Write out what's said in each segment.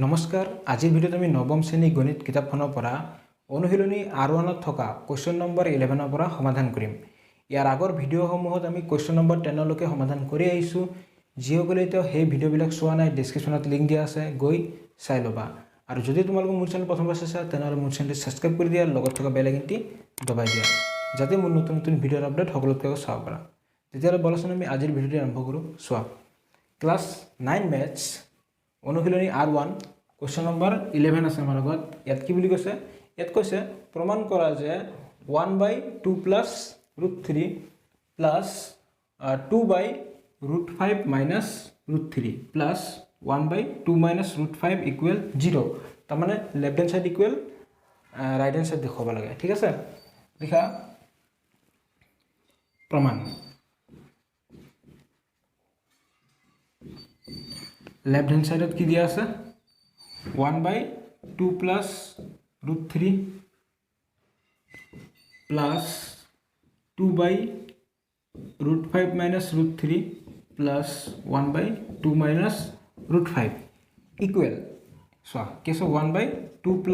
নমস্কাৰ আজিৰ ভিডিঅ'ত আমি নৱম শ্ৰেণী গণিত কিতাপখনৰ পৰা অনুশীলনী R1 ত থকা কোৱেশ্চন নম্বৰ 11 ৰ পৰা সমাধান কৰিম। ইয়াৰ আগৰ ভিডিঅ'সমূহত আমি কোৱেশ্চন নম্বৰ 10 লৈকে সমাধান কৰি আহিছো। যিসকলে এতিয়া সেই ভিডিঅ'বিলাক চোৱা নাই ডেসক্ৰিপচনত লিংক দিয়া আছে গৈ চাই লবা। আৰু যদি তোমালোক মোৰ চেনেল প্ৰথমবাৰ চাইছা তেনেহলে মোৰ চেনেলটো সাবস্ক্ৰাইব কৰি দিয়া লগত থকা বেল আইকনটি দবাই দিয়া যাতে মোৰ নতুন নতুন ভিডিঅ'ৰ আপডেট সকলোতকৈ চাব পাৰা। তেতিয়াহলে বলচোন আমি আজিৰ ভিডিঅ'টো আৰম্ভ কৰো। চোৱা ক্লাস 9 মেথছ অনুশীলনী R1 কোৱেশ্চন নম্বৰ 11 আছে আমাৰ লগত। ইয়াত কি বুলি কৈছে? ইয়াত কৈছে প্ৰমাণ কৰা যে 1/2 + √3 + 2/√5 - √3 + 1/2 - √5 = 0। তাৰ মানে left hand side equal right hand side দেখাব লাগে। ঠিক আছে, লিখা প্ৰমাণ। লেফট হ্যান্ড সাইডত কি দিয়া আছে? 1/2 + √3 + 2/√5 - √3 + 1/2 - √5 ইকুৱেল চোৱা কেছ 1/2 +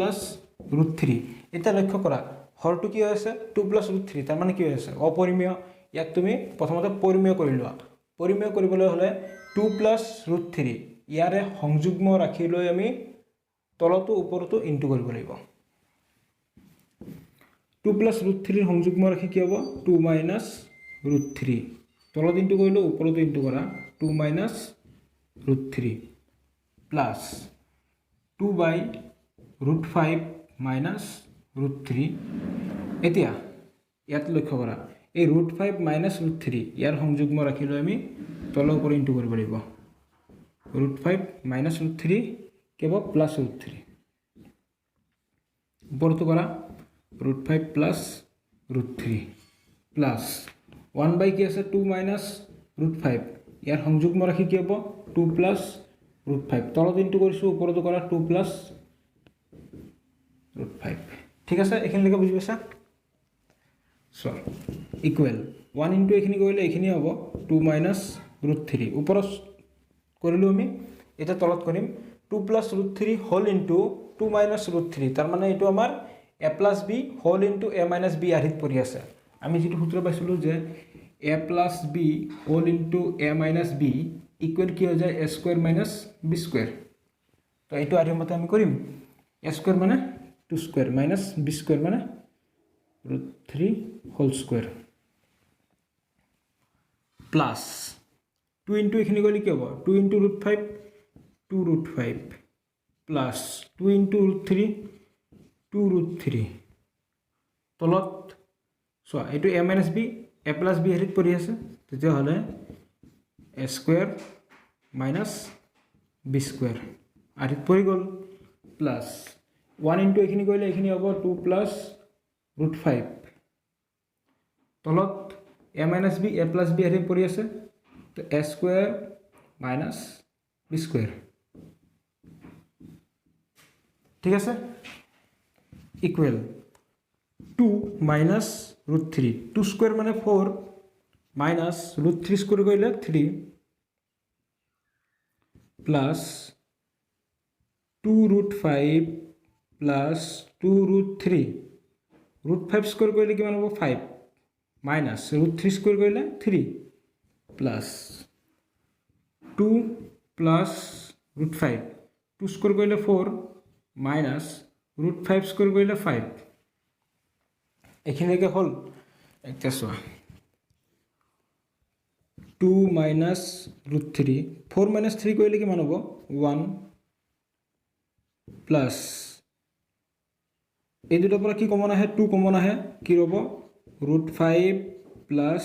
√3। এটা লক্ষ্য কৰা হৰটো কি হৈছে 2 + √3 তাৰ মানে কি হৈছে অপৰিমেয়। ইয়াক তুমি প্ৰথমতে পৰিমেয় কৰি লোৱা। পৰিমেয় কৰিবলৈ হলে 2 + √3 ইয়াৰে সংযুগ্ম ৰাখি লৈ আমি তলতো ওপৰতো ইনটু কৰিব লাগিব। 2 + √3 সংযুগ্ম ৰাখি কি হ'ব 2 - √3 তলত ইনটু কৰিলো ওপৰতো ইনটু কৰা 2 - √3 প্লাস 2/√5 - √3। এতিয়া ইয়াত লক্ষ্য কৰা এই √5 - √3 ইয়াৰ সংযুগ্ম ৰাখি লৈ আমি তলৰ ওপৰ ইনটু কৰিব লাগিব। √5 - √3 কেব প্লাস √3 ওপৰতো কৰা √5 + √3 প্লাস 1 কি আছে 2 - √5 ইয়াৰ সংযুগ্ম ৰাখি কি হ'ব 2 + √5 তলত ইনটু কৰিছো ওপৰতো কৰা 2 + √5। ঠিক আছে, এইখিনিলৈকে বুজি পাইছা? সো ইকুৱেল 1 ইনটু এইখিনি কৰিলে এইখিনি হ'ব 2 - √3 ওপৰত কৰিলো আমি। এটা তলত কৰিম 2 + √3 হোল ইনটু 2 - √3 তাৰ মানে এইটো আমাৰ a + b whole into a - b আধিত পৰি আছে। আমি যেটো সূত্ৰ পাইছিলো যে a + b whole into a - b equal কি হৈ যায় a² - b²। তো এইটো আধিৰ মতে আমি কৰিম a² মানে 2² - b² মানে √3 হোল স্কয়াৰ প্লাস 2 ইনটু এইখিনি কৰিলে কি হ'ব 2 ইনটু √5 2 √5 প্লাস 2 ইনটু √3 2 √3 তলত চোৱা এইটো a - b a + b হেৰিত পৰি আছে তেতিয়া হলে a² - b² আধিত পৰি গল প্লাস 1 ইনটু এইখিনি কৰিলে এইখিনি হ'ব 2 + √5 তলত a - b a + b হেৰিত পৰি আছে তো a² - b²। ঠিক আছে, ইকুৱেল 2 - √3 2² মানে 4 মাইনাস √3² কৰিলে 3 প্লাস 2 √5 প্লাস 2 √3 √5² কৰিলে কিমান হ'ব 5 মাইনাস √3² কৰিলে 3 প্লাস 2 প্লাস √5 2² কৰিলে 4 মাইনাস √5² কৰিলে 5। এইখিনিকে হল এতিয়া চোৱা 2 মাইনাস √3 4 মাইনাস 3 কৰিলে কিমান হ'ব 1 প্লাস এই দুটাৰ পৰা কি কমন আহে 2 কমন আহে কি হ'ব √5 প্লাস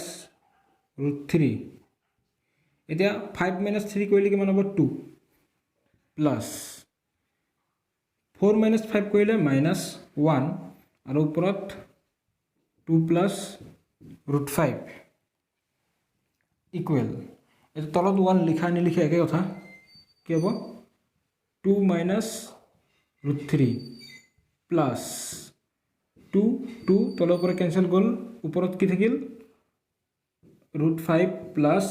√3। এতিয়া 5 মাইনাস 3 কৰিলে কিমান হ'ব 2 প্লাস 4 মাইনাস 5 কৰিলে -1 আৰু ওপৰত 2 প্লাস √5 ইকুৱেল এটা তলত 1 লিখা নিলিখা একে কথা কি হ'ব 2 মাইনাস √3 প্লাস 2 তলৰ পৰা কেনসেল গ'ল ওপৰত কি থাকিল √5 প্লাস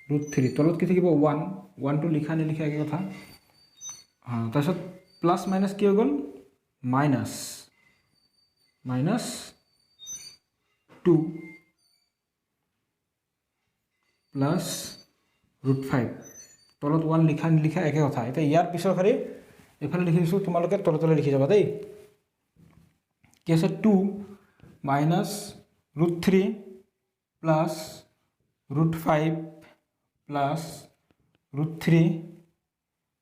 √3 তলত কি থাকিব 1 1 টো লিখা নিলিখা একে কথা তাৰপিছত প্লাছ মাইনাছ কি হৈ গ'ল মাইনাছ 2 প্লাছ √5 তলত 1 লিখা নিলিখা একে কথা এতিয়া ইয়াৰ পিছৰ খালি এইফালে লিখি দিছোঁ তোমালোকে তলে লিখি যাবা দেই কি আছে 2 minus √3 plus √5 plus √3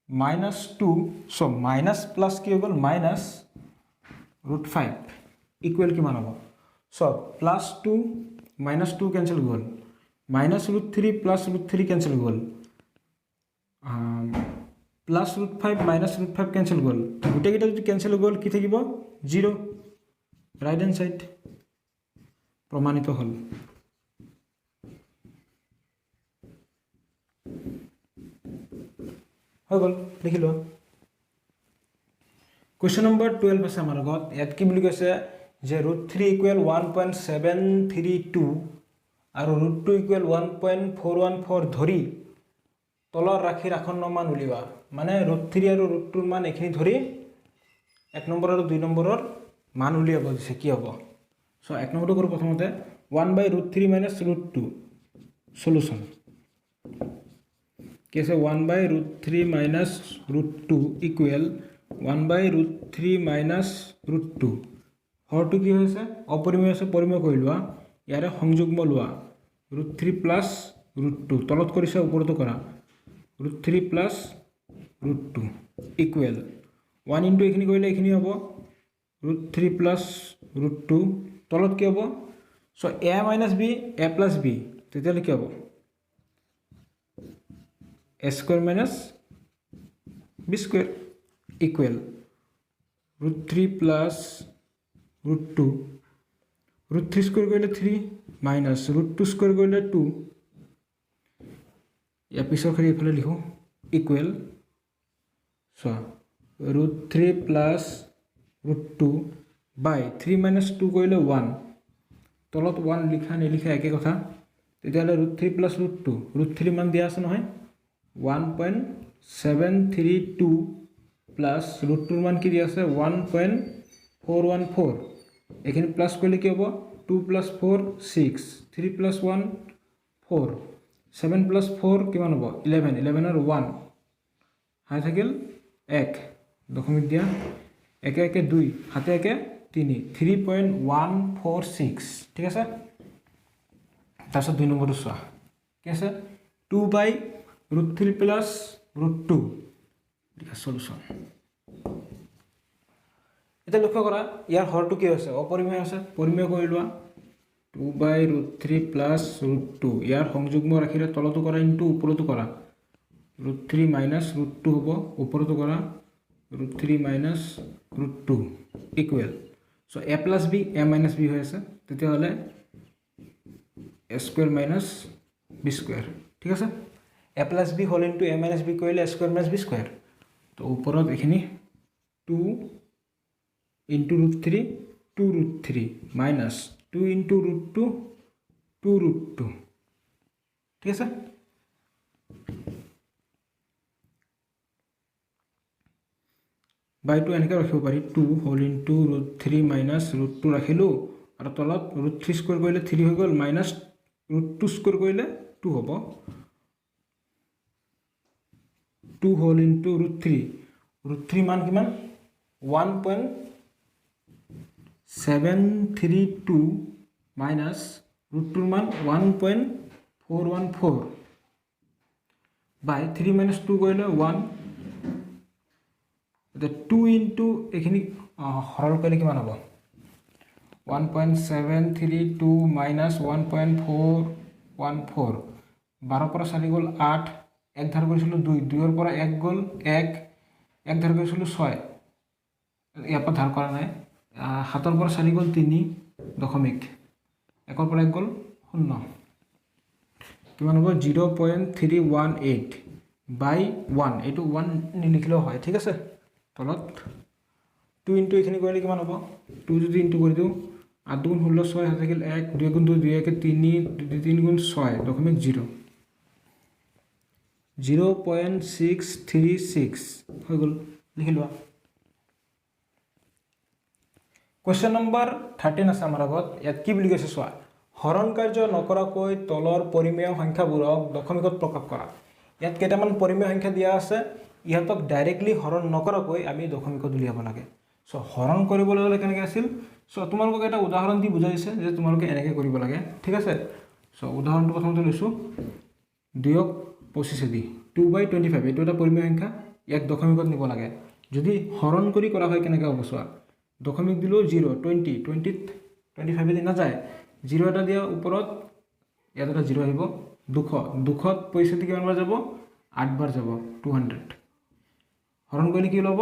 minus 2 so minus plus কি হৈ গ'ল মাইনাছ √5 ইকুৱেল কিমান হ'ব সো প্লাছ 2 মাইনাছ 2 কেঞ্চেল গ'ল মাইনাছ √3 প্লাছ √3 কেঞ্চেল গ'ল প্লাছ √5 মাইনাছ √5 কেঞ্চেল গ'ল গোটেইকেইটা যদি কেঞ্চেল গ'ল কি থাকিব 0 ৰাইট হ্যান্ড সাইড প্ৰমাণিত হ'ল হৈ গ'ল লিখি লোৱা কুৱেশ্যন নম্বৰ 12 আছে আমাৰ আগত ইয়াত কি বুলি কৈছে যে √3 ইকুৱেল 1.732 আৰু √2 ইকুৱেল 1.414 ধৰি তলৰ ৰাশিৰ আসন্ন মান উলিওৱা মানে √3 আৰু √2 মান এখিনি ধৰি 1 নম্বৰ আৰু 2 নম্বৰৰ মান উলিয়াব দিছে কি হ'ব সো 1 নম্বৰটো কৰো প্ৰথমতে 1/√3 - √2 সলিউশন কি আছে 1/√3 - √2 ইকুৱেল 1/√3 - √2 হৰটো কি হৈছে অপৰিমেয় আছে পৰিমেয় কৰি লোৱা ইয়াৰে সংযুগ্ম লোৱা √3 প্লাছ √2 তলত কৰিছে ওপৰতো কৰা √3 প্লাছ √2 ইকুৱেল 1 ইনটু এখিনি কৰিলে এখিনি হ'ব √3 প্লাছ √2 তলত কি হ'ব so a minus b a plus b তেতিয়ালে কি হ'ব a square minus b square equal √3 plus √2 √3 square কৰিলে 3 মাইনাছ √2 স্কয়াৰ কৰিলে 2 या पिछर खरी इफाले लिखो equals √3 plus √2 by 3 minus 2 कइले 1 तलत 1 लिखा निलिखा एके कथा तेतियाले √3 प्लस √2 √3 मान দিয়া আছে নহয় 1.732 প্লাস √2 মান কি দিয়া আছে 1.414 এখানে প্লাস কইলে কি হবে 2 + 4 6 3 + 1 4 7 + 4 কিমান হ'ব 11 11 আর 1 হাই থাকিল 1 দশমিক দিয়া একে একে 2 হাতে একে 3 3.146 ঠিক আছে তারপর 2 নম্বরটো চোৱা কি আছে 2/√3 + √2 এটা সলিউশন এটা লক্ষ্য কৰা ইয়াৰ হৰটো কি আছে অপৰিমেয় আছে পৰিমেয় কৰি লোৱা 2/√3 + √2 ইয়াৰ সংযুগ্ম ৰাখিলে তলতো কৰা ইনটু ওপৰতো কৰা √3 - √2 হ'ব ওপৰতো কৰা √3 - √2 equal so a + b a - b হৈ আছে তেতিয়া হলে a square minus b square ঠিক আছে a + b whole into a - b কৰিলে a স্কয়াৰ - b স্কয়াৰ তো ওপৰত এখিনি 2 ইনটু √3 2 √3 মাইনাস 2 ইনটু √2 2 √2 ঠিক আছে বাই 2 এনেকৈ ৰাখিব পাৰি 2 হোল ইনটু √3 মাইনাস √2 ৰাখিলো আৰু তলত √3 স্কয়াৰ কৰিলে 3 হৈ গ'ল মাইনাস √2 স্কয়াৰ কৰিলে 2 হ'ব 2 হোল ইনটু √3 মান কিমান 1.732 মাইনাস √2 মান 1.414 বাই 3 - 2 কৰিলে 1 2 ইনটু এখিনি হৰল কৰিলে কিমান হ'ব 1.732 মাইনাস 1.414 12 পৰা 4 গ'ল 8 এক ধাৰ কৰিছিলো 2 2 ৰ পৰা 1 গ'ল 1 এক ধাৰ কৰিছিলো 6 ইয়াৰ পৰা ধাৰ কৰা নাই 7 ৰ পৰা 4 গ'ল 3 দশমিক 1 ৰ পৰা 1 গ'ল 0 কিমান হ'ব 0.318 বাই 1 এটো 1 নিলিখিলেও হয় ঠিক আছে তলত 2 ইনটু এখিনি কৰিলে কিমান হ'ব 2 যদি ইনটু কৰি দিও 8 গুণ 16 6 হাতে গেল 1 2 গুণ 2 2 1 3 3 গুণ 6 দশমিক 0 0.636 হৈ গ'ল লিখি লোৱা কোৱেশ্চন নম্বৰ 13 আছে আমাৰ আগত ইয়াত কি বুলি কৈছে চোৱা হৰণ কাৰ্য নকৰাকৈ তলৰ পৰিমেয় সংখ্যাবোৰক দশমিকত প্ৰকাশ কৰা ইয়াত কেইটামান পৰিমেয় সংখ্যা দিয়া আছে ইহঁতক ডাইৰেক্টলি হৰণ নকৰাকৈ আমি দশমিকত উলিয়াব লাগে সো হৰণ কৰিবলৈ হলে কেনেকৈ আছিল সো তোমালোকক এটা উদাহৰণ দি বুজাইছে যে তোমালোকে এনেকৈ কৰিব লাগে ঠিক আছে সো উদাহৰণটো প্ৰথমতে লৈছো 2/25 দি 2/25 এইটো এটা পৰিমেয় সংখ্যা ইয়াক দশমিকত নিব লাগে যদি হৰণ কৰি কৰা হয় কেনেকৈ হ'ব চোৱা দশমিক দিলো 0 20 20 25 দি না যায় 0 এটা দিয়া ওপৰত ইয়াত এটা 0 আহিব 200 200 পইচা দি কিমান বাৰ যাব 8 বাৰ যাব 200 হৰণ কৰিলে কি ওলাব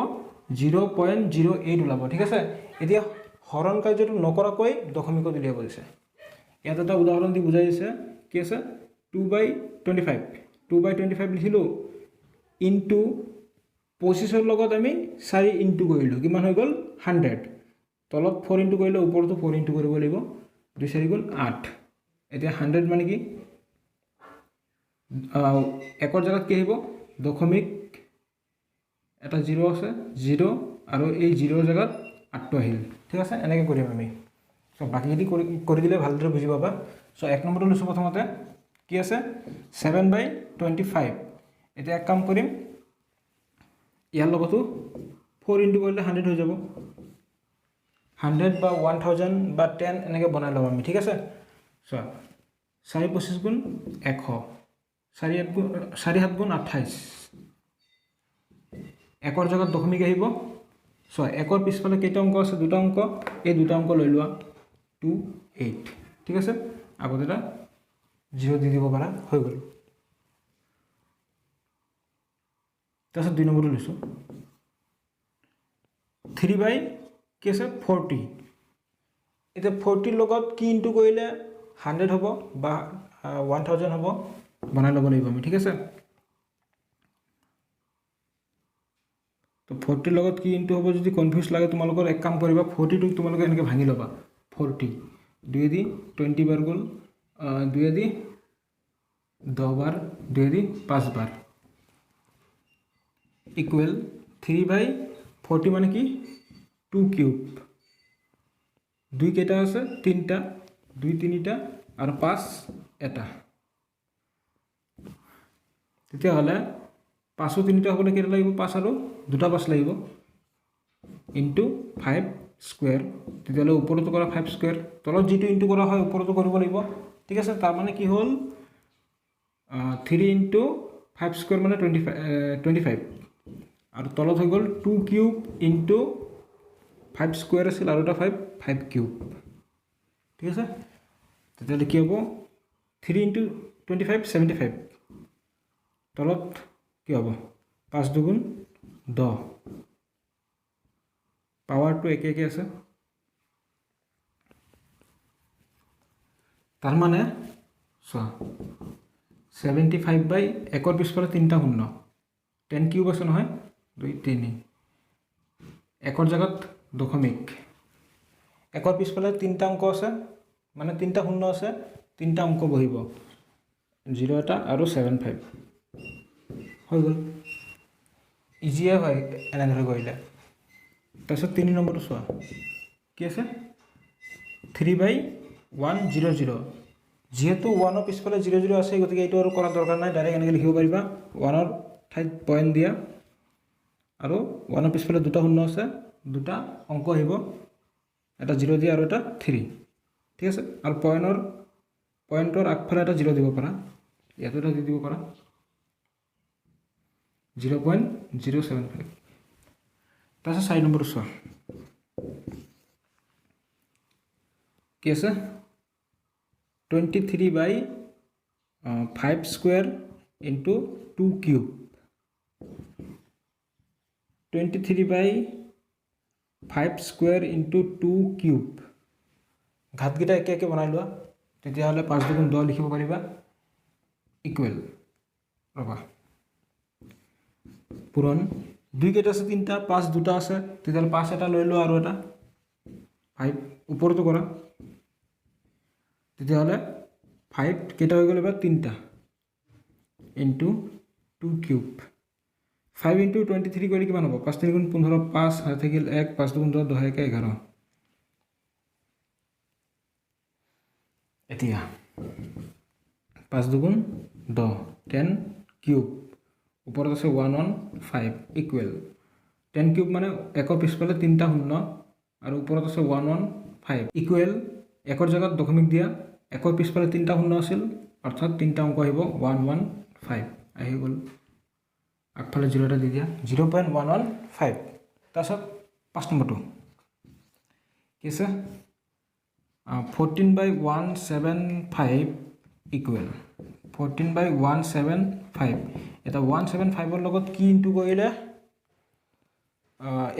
0.08 ওলাব ঠিক আছে এতিয়া হৰণ কাৰ্যটো নকৰাকৈ দশমিকত উলিয়াব দিছে ইয়াত এটা উদাহৰণ দি বুজাই দিছে কি আছে 2/25 2/25 লিখিলো ইনটু 25 লগত আমি 4 ইনটু কৰিলো কিমান হৈ গল 100 তলত 4 ইনটু কৰিলে ওপৰতো 4 ইনটু কৰিব লাগিব 2 4 গুণ 8 এতিয়া 100 মানে কি একৰ জায়গাত কি আহিব দশমিক এটা 0 আছে 0 আৰু এই 0 জায়গাত 8 আহিল ঠিক আছে এনেকৈ কৰিম আমি সো বাকিখিনি কৰি দিলে ভালদৰে বুজি পাবা সো এক নম্বৰটো লৈছো প্ৰথমতে কি আছে 7/25 এতিয়া এক কাম কৰিম ইয়াৰ লগতো 4 ইনটু কৰিলে 100 হৈ যাব 100 বা 1000 বা 10 এনেকৈ বনাই ল'ম আমি ঠিক আছে সো 4 25 গুণ 100 4 7 গুণ 28 একৰ জায়গাত দশমিক আহিব সো একৰ পিছফালে কেইটা অংক আছে দুটা অংক এই দুটা অংক লৈ লোৱা 28 ঠিক আছে আগতে এটা 0 দি দিব পাৰা হৈ গ'ল তাৰপিছত 2 নম্বৰটো লৈছো 3 কি আছে 40 এতিয়া 40 লগত কি ইনটু কৰিলে 100 হ'ব বা 1000 হ'ব বনাই ল'ব লাগিব আমি ঠিক আছে তো 40 লগত কি ইনটু হ'ব যদি কনফিউজ লাগে তোমালোকৰ এক কাম কৰিবা 40 টো তোমালোকে এনেকৈ ভাঙি ল'বা 40 2 দি 20 বাৰ গ'ল 2 দি 10 বাৰ 2 দি 5 বাৰ ইকুৱেল 3/40 মানে কি 2 কিউব 2 কেইটা আছে 3টা 2 3টা আৰু 5 এটা তেতিয়া হলে 5 3টা হ'লে কেইটা লাগিব 5 আৰু দুটা 5 লাগিব ইনটু 5 স্কয়াৰ তেতিয়ালে ওপৰতো কৰা 5 স্কয়াৰ তলত যেটো ইনটু কৰা হয় ওপৰতো কৰিব লাগিব ঠিক আছে তাৰ মানে কি হ'ল 3 ইনটু 5 স্কয়াৰ মানে 25 আৰু তলত হৈ গ'ল 2 কিউব ইনটু 5 স্কয়াৰ আছিল আৰু এটা 5 কিউব ঠিক আছে তেতিয়ালে কি হ'ব 3 ইনটু 25 75 তলত কি হ'ব 5 দুগুণ 10 পাৱাৰটো একে একে আছে তাৰ মানে চোৱা 75 বাই একৰ পিছফালে 3টা শূন্য 10 কিউব আছে নহয় 2 3 একৰ জায়গাত দশমিক একৰ পিছফালে 3টা অংক আছে মানে 3টা শূন্য আছে 3টা অংক বহিব 0 এটা আৰু 75 হৈ গ'ল ইজিয়ে হয় এনেদৰে কৰিলে তাৰপিছত 3 নম্বৰটো চোৱা কি আছে 3/100 যেহেতু 1 ৰ পিছফালে 00 আছে গতিকে এইটো আৰু কৰা দৰকাৰ নাই ডাইৰেক্ট এনেকৈ লিখিব পাৰিবা 1 ৰ ঠাইত পইণ্ট দিয়া আৰু 1 ৰ পিছফালে দুটা শূন্য আছে দুটা অংক আহিব এটা 0 দিয়া আৰু এটা 3 ঠিক আছে আৰু পইণ্টৰ আগফালে এটা 0 দিব পাৰা ইয়াতো এটা দি দিব পাৰা 0.075 তাৰপিছত 4 নম্বৰ চোৱা কি আছে 23/5 square into 2 cube 23/5 square into 2 cube ঘাতকেইটা একে একে বনাই লোৱা তেতিয়াহ'লে 5 দুগুণ 10 লিখিব পাৰিবা ইকুৱেল ৰবা পূৰণ 2 কেইটা আছে 3টা 5 দুটা আছে তেতিয়াহ'লে 5 এটা লৈ লোৱা আৰু এটা 5 ওপৰতো কৰা তেতিয়াহ'লে 5 কেইটা হৈ গ'ল এবাৰ 3টা ইনটু 2 কিউব 5 × 23 কৰিলে কিমান হ'ব 5 3 × 15 5 হাত থাকিল 1 5 2 15 10 1 11 এতিয়া 5 2 10 10 কিউব ওপৰত আছে 115 ইকুৱেল 10 কিউব মানে একৰ পিছফালে 3টা শূন্য আৰু ওপৰত আছে 115 ইকুৱেল একৰ জাগাত দশমিক দিয়া একৰ পিছফালে 3টা শূন্য আছিল অৰ্থাৎ 3টা অংক আহিব 115 আহি গ'ল আগফালে 0 এটা দি দিয়া 0.115 তাৰপিছত 5 নম্বৰটো কি আছে 14/175 ইকুৱেল 14/175 এটা 175 লগত কি ইনটু কৰিলে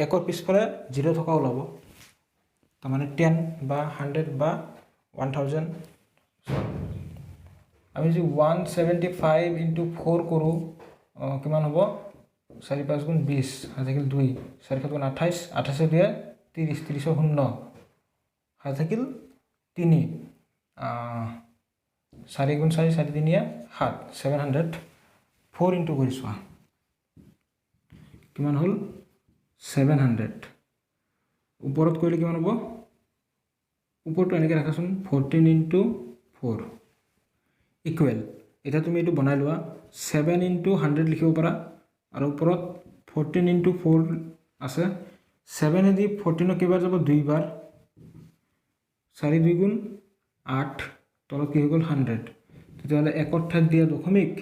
একৰ পিছফালে 0 থকা ওলাব তাৰ মানে 10 বা 100 বা 1000 আমি যদি 175 × 4 কৰোঁ কিমান হ'ব 4 5 গুণ 20 হাত থাকিল 2 4 7 গুণ 28 28 দিয়ে 30 30 শূন্য হাত থাকিল 3 4 গুণ 4 4 3 7 700 4 ইনটু কৰি চোৱা কিমান হ'ল 700 ওপৰত কৰিলে কিমান হ'ব ওপৰটো এনেকৈ ৰাখাচোন 14 × 4 ইকুৱেল এটা তুমি এইটো বনাই লোৱা 7 × 100 লিখিব পাৰা আৰু ওপৰত 14 × 4 আছে 7 এদি 14 কেইবাৰ যাব দুইবাৰ 4 2 গুণ 8 তলত কি হৈ গ'ল 100 তেতিয়াহ'লে একৰ ঠাইত দিয়া দশমিক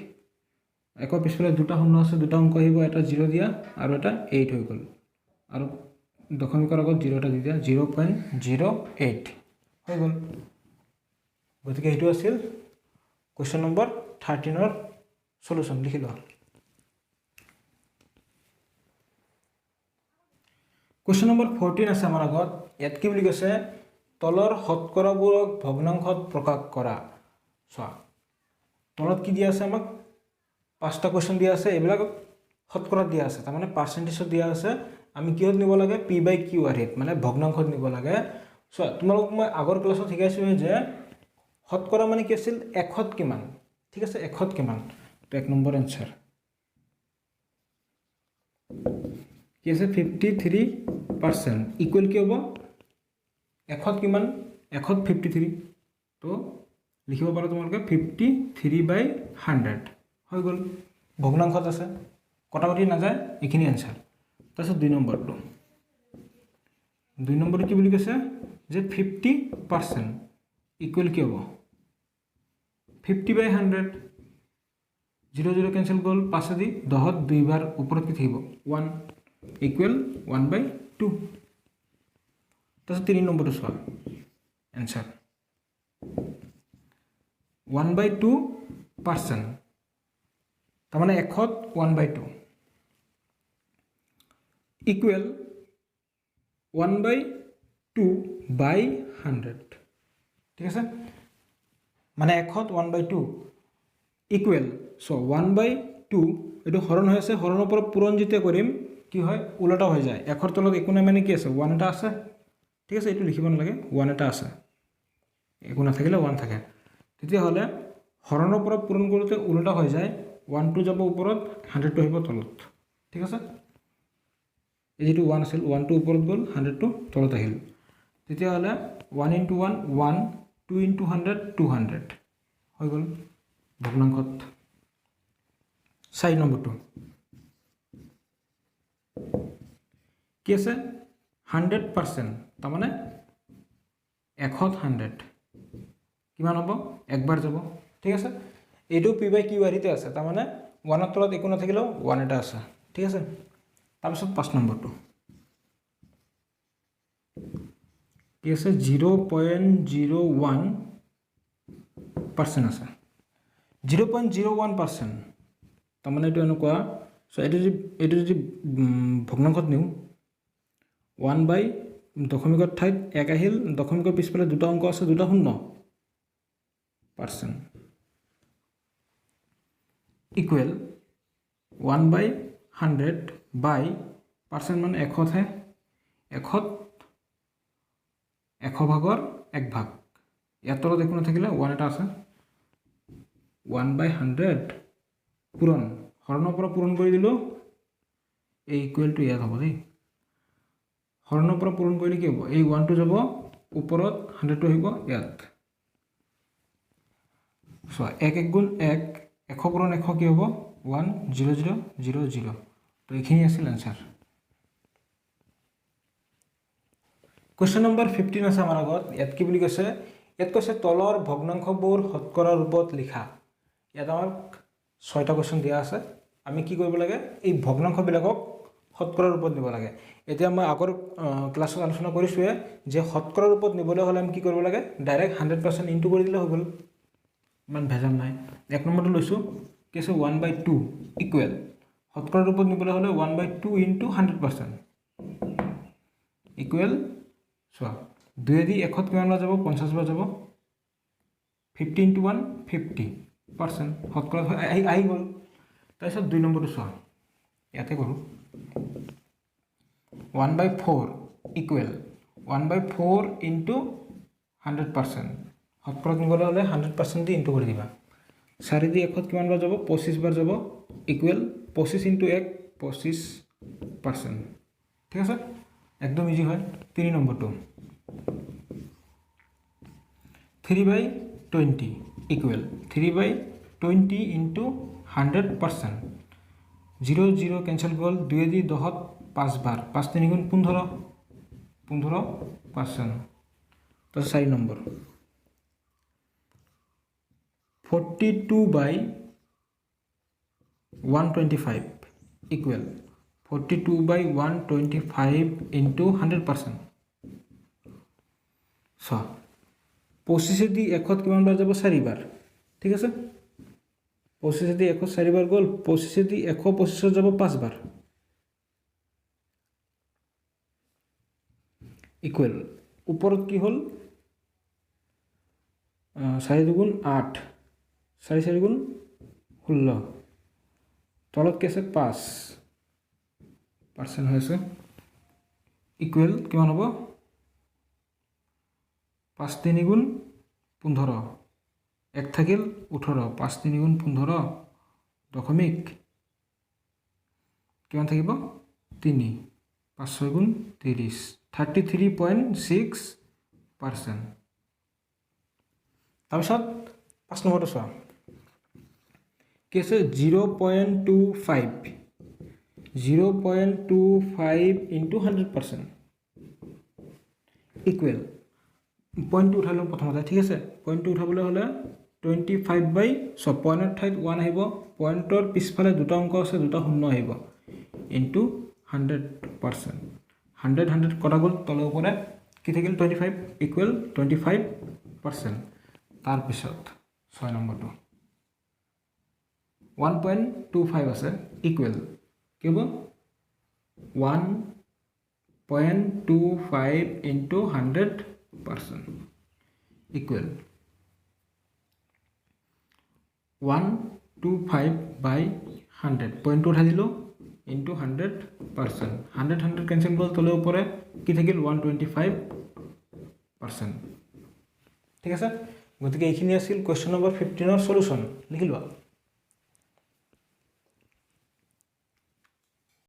একৰ পিছফালে দুটা শূন্য আছে দুটা অংক আহিব এটা 0 দিয়া আৰু এটা 8 হৈ গ'ল আৰু দশমিকৰ আগত 0 এটা দি দিয়া 0.08 হৈ গ'ল গতিকে এইটো আছিল কুৱেশ্যন নম্বৰ 13ৰ সলিউশন লিখি লোৱা কুৱেশ্যন নম্বৰ 14 আছে আমাৰ আগত ইয়াত কি বুলি কৈছে তলৰ শতকৰাবোৰক ভগ্নাংশত প্ৰকাশ কৰা চোৱা তলত কি দিয়া আছে আমাক 5টা কুৱেশ্যন দিয়া আছে এইবিলাক শতকৰাত দিয়া আছে তাৰমানে পাৰ্চেন্টেজত দিয়া আছে আমি কিহত নিব লাগে p/q আৰ্হিত মানে ভগ্নাংশত নিব লাগে চোৱা তোমালোক মই আগৰ ক্লাছত শিকাইছো যে শতকৰা মানে কি আছিল এশত কিমান ঠিক আছে এশত কিমান তো 1 নম্বৰ এনসাৰ কি আছে 53% ইকুৱেল কি হ'ব এশত কিমান এশত 53 তো লিখিব পাৰা তোমালোকে 53/100 হৈ গ'ল ভগ্নাংশত আছে কটাকটি না যায় এইখিনি আনসার তাৰপিছত 2 নম্বৰটো 2 নম্বৰ কি বুলি কৈছে যে 50% ইকুৱেল কি হ'ব 50/100 0 0 কেনসেল গ'ল 5 দি 10ত দুইবাৰ ওপৰত কি থাকিব 1 ইকুৱেল 1/2 তাৰপিছত 3 নম্বৰটো চোৱা আনসাৰ 1/2% তাৰমানে এশত 1/2 ইকুৱেল 1/2/100 ঠিক আছে মানে এশত 1/2 ইকুৱেল সো 1/2 এটো হৰণ হৈ আছে হৰণৰ পৰা পূৰণ যেতিয়া কৰিম কি হয় উল্টা হৈ যায় এশৰ তলত একো নাই মানে কি আছে 1 এটা আছে ঠিক আছে এটো লিখিব নালাগে 1 এটা আছে একো না থাকিলে 1 থাকে তেতিয়া হলে হৰণৰ পৰা পূৰণ কৰোতে উল্টা হৈ যায় 1 টো যাব ওপৰত 100 টো আহিব তলত ঠিক আছে এই যেটো 1 আছিল 1 টো ওপৰত গ'ল 100 টো তলত আহিল তেতিয়া হলে 1 × 1 1 2 × 100 200 হৈ গ'ল ভগ্নাংশত 4 নম্বৰটো কি আছে 100% তাৰ মানে এশত 100 কিমান হ'ব একবাৰ যাব ঠিক আছে এইটো p/q আৰিতে আছে তাৰ মানে 1ৰ তলত একো নাথাকিলেও 1 এটা আছে ঠিক আছে তাৰপিছত 5 নম্বৰটো কি আছে 0.01% আছে 0.01% তাৰ মানে এইটো এনেকুৱা সো এইটো যদি ভগ্নাংশত নিউ 1 বাই দশমিকৰ ঠাইত 1 আহিল দশমিকৰ পিছফালে দুটা অংক আছে দুটা শূন্য % ইকুৱেল 1/100 বাই % মানে এশত হে এশত 100 ভাগৰ 1 ভাগ ইয়াৰ তলত একো নাথাকিলে 1 এটা আছে 1/100 পূৰণ হৰণৰ পৰা পূৰণ কৰি দিলো এই ইকুৱেল টু ইয়াত হ'ব দেই হৰণৰ পৰা পূৰণ কৰিলে কি হ'ব এই 1 টো যাব ওপৰত 100 টো আহিব ইয়াত সো 1 1 গুণ 1 100 পূৰণ 100 কি হ'ব 1 0 0 0 0 তো এইখিনি আছিল আনসাৰ কোৱেশ্চন নম্বৰ 15 আছে আমাৰ আগত ইয়াত কি বুলি কৈছে ইয়াত কৈছে তলৰ ভগ্নাংশবোৰ শতকৰা ৰূপত লিখা ইয়াত আমাক 6টা কোৱেশ্চন দিয়া আছে আমি কি কৰিব লাগে এই ভগ্নাংশবিলাকক শতকৰা ৰূপত নিব লাগে এতিয়া মই আগৰ ক্লাছত আলোচনা কৰিছোৱে যে শতকৰা ৰূপত নিবলৈ হলে আমি কি কৰিব লাগে ডাইৰেক্ট 100% ইনটু কৰি দিলে হৈ গ'ল মান ভেজাল নাই এক নম্বৰটো লৈছো কি আছে 1/2 ইকুৱেল শতকৰা ৰূপত নিবলৈ হলে 1/2 ইনটু 100% ইকুৱেল সো 2 দি 1 কিমান যাব 50 বাৰ যাব 50 ইনটু 1 50% শতকৰা আহি গ'ল তাৰপিছত 2 নম্বৰটো চোৱা ইয়াতে কৰো 1/4 ইকুৱেল 1/4 ইনটু 100% শতকৰা নিবলৈ হলে 100% দি ইনটু কৰি দিবা 4 দি 1 কিমান বাৰ যাব 25 বাৰ যাব ইকুৱেল 25 ইনটু 1 25% ঠিক আছে একদম ইজি হয় 3 নম্বৰটো 3/20 ইকুৱেল 3/20 ইনটু 100% 0 0 কেনসেল গ'ল 2 দি 10 5 বাৰ 5 3 গুণ 15% তো 4 নম্বৰ 42/125 ইকুৱেল 42/125 ইনটু 100% সো 25 দি 1 কিমান বাৰ যাব 4 বাৰ ঠিক আছে 25 দি 1 4 বাৰ গ'ল 25 দি 1 25 যাব 5 বাৰ ইকুৱেল ওপৰত কি হ'ল 4 দুগুণ 8 4 4 গুণ 16 তলত কি আছে 5% হৈছে ইকুৱেল কিমান হ'ব 5 3 গুণ 15 1 থাকিল 18 5 3 গুণ 15 দশমিক কিমান থাকিব 3 5 6 গুণ 30 33.6% তাৰপিছত 5 নম্বৰটো চোৱা কি আছে 0.25 ইনটু 100% ইকুৱেল পইণ্টটো উঠাই লওঁ প্ৰথমতে ঠিক আছে পইণ্টটো উঠাবলৈ হ'লে 25/6 পইণ্টৰ ঠাইত 1 আহিব পইণ্টৰ পিছফালে দুটা অংক আছে দুটা শূন্য আহিব ইনটু 100% 100 100 কটা গ'ল তলে ওপৰে কি থাকিল 25 ইকুৱেল 25% তাৰপিছত 6 নম্বৰটো 1.25 আছে ইকুৱেল কি হ'ব 1.25 ইনটু 100% ইকুৱেল 125/100 পইণ্টটো উঠাই দিলোঁ ইনটু 100% 100 100 কেনসেল গ'ল তলে ওপৰে কি থাকিল 125% ঠিক আছে গতিকে এইখিনি আছিল কোৱেশ্চন নম্বৰ 15 ৰ সলিউশন লিখি লোৱা